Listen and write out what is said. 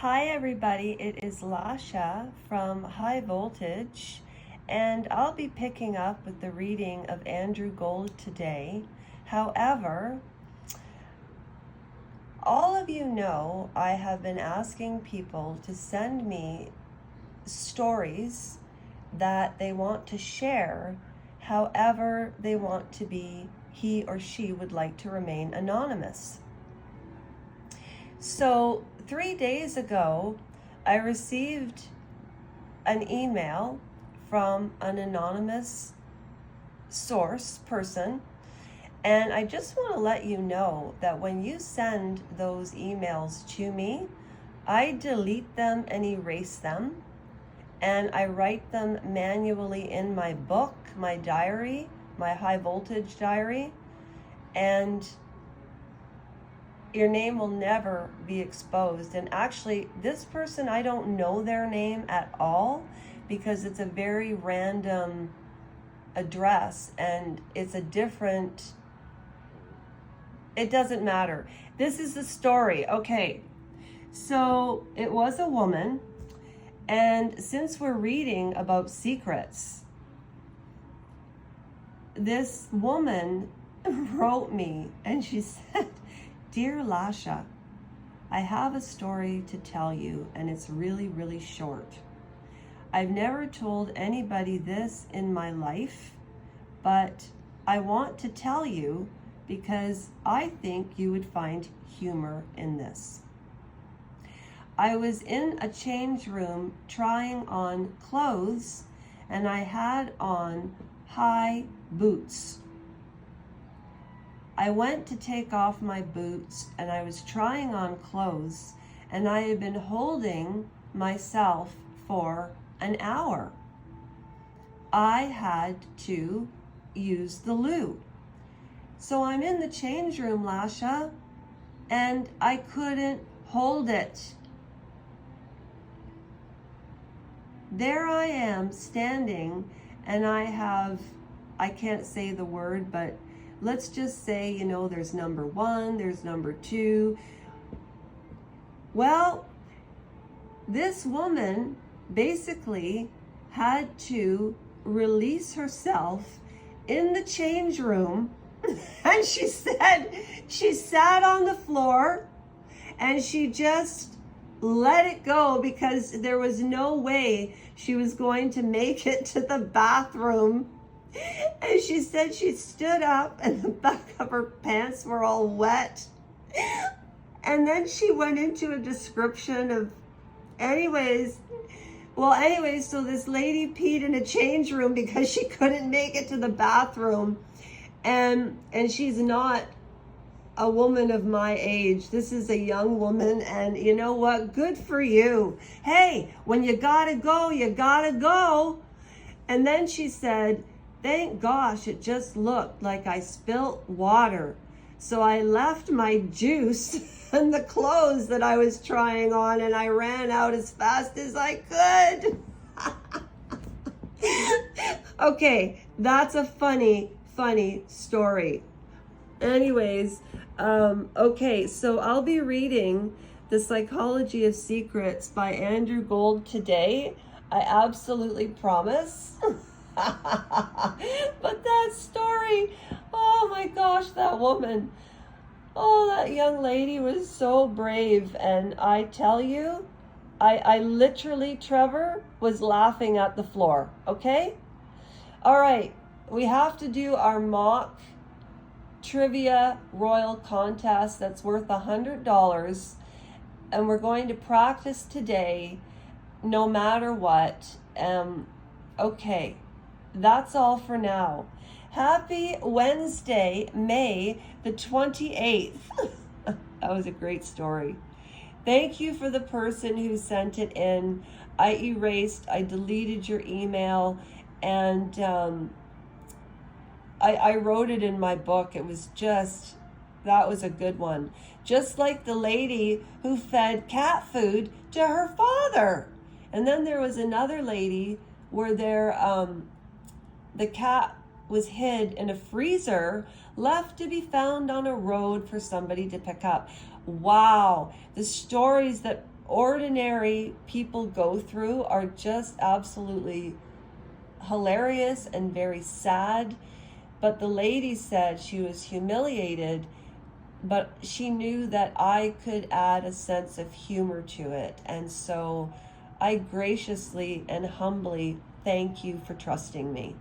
Hi everybody, it is Lasha from High Voltage, and I'll be picking up with the reading of Andrew Gold today. However, all of you know I have been asking people to send me stories that they want to share, however they want to be, he or she would like to remain anonymous. So 3 days ago, I received an email from an anonymous person, and I just want to let you know that when you send those emails to me, I delete them and erase them, and I write them manually in my book, my diary, my high voltage diary, and your name will never be exposed. And actually, this person, I don't know their name at all because it's a very random address and it's a different, it doesn't matter. This is the story. Okay, so it was a woman, and since we're reading about secrets, this woman wrote me and she said, "Dear Lasha, I have a story to tell you, and it's really, really short. I've never told anybody this in my life, but I want to tell you because I think you would find humor in this. I was in a change room trying on clothes, and I had on high boots. I went to take off my boots and I was trying on clothes, and I had been holding myself for an hour. I had to use the loo. So I'm in the change room, Lasha, and I couldn't hold it. There I am standing, and I can't say the word, but let's just say, there's number 1, there's number 2. Well, this woman basically had to release herself in the change room. And she said she sat on the floor and she just let it go because there was no way she was going to make it to the bathroom. And she said she stood up and the back of her pants were all wet. And then she went into a description of, so this lady peed in a change room because she couldn't make it to the bathroom. And she's not a woman of my age. This is a young woman, and you know what? Good for you. Hey, when you gotta go, you gotta go. And then she said, "Thank gosh, it just looked like I spilt water. So I left my juice and the clothes that I was trying on, and I ran out as fast as I could." Okay, that's a funny story. Anyways, okay, so I'll be reading The Psychology of Secrets by Andrew Gold today. I absolutely promise. But that story, oh my gosh, that woman, that young lady was so brave. And I tell you, I literally, Trevor, was laughing at the floor. Okay? All right, we have to do our mock trivia royal contest that's worth $100, and we're going to practice today no matter what. Okay, that's all for now. Happy Wednesday, May the 28th. That was a great story. Thank you for the person who sent it in. I deleted your email, and I wrote it in my book. It was that was a good one. Just like the lady who fed cat food to her father. And then there was another lady where the cat was hid in a freezer, left to be found on a road for somebody to pick up. Wow, the stories that ordinary people go through are just absolutely hilarious and very sad. But the lady said she was humiliated, but she knew that I could add a sense of humor to it. And so I graciously and humbly thank you for trusting me.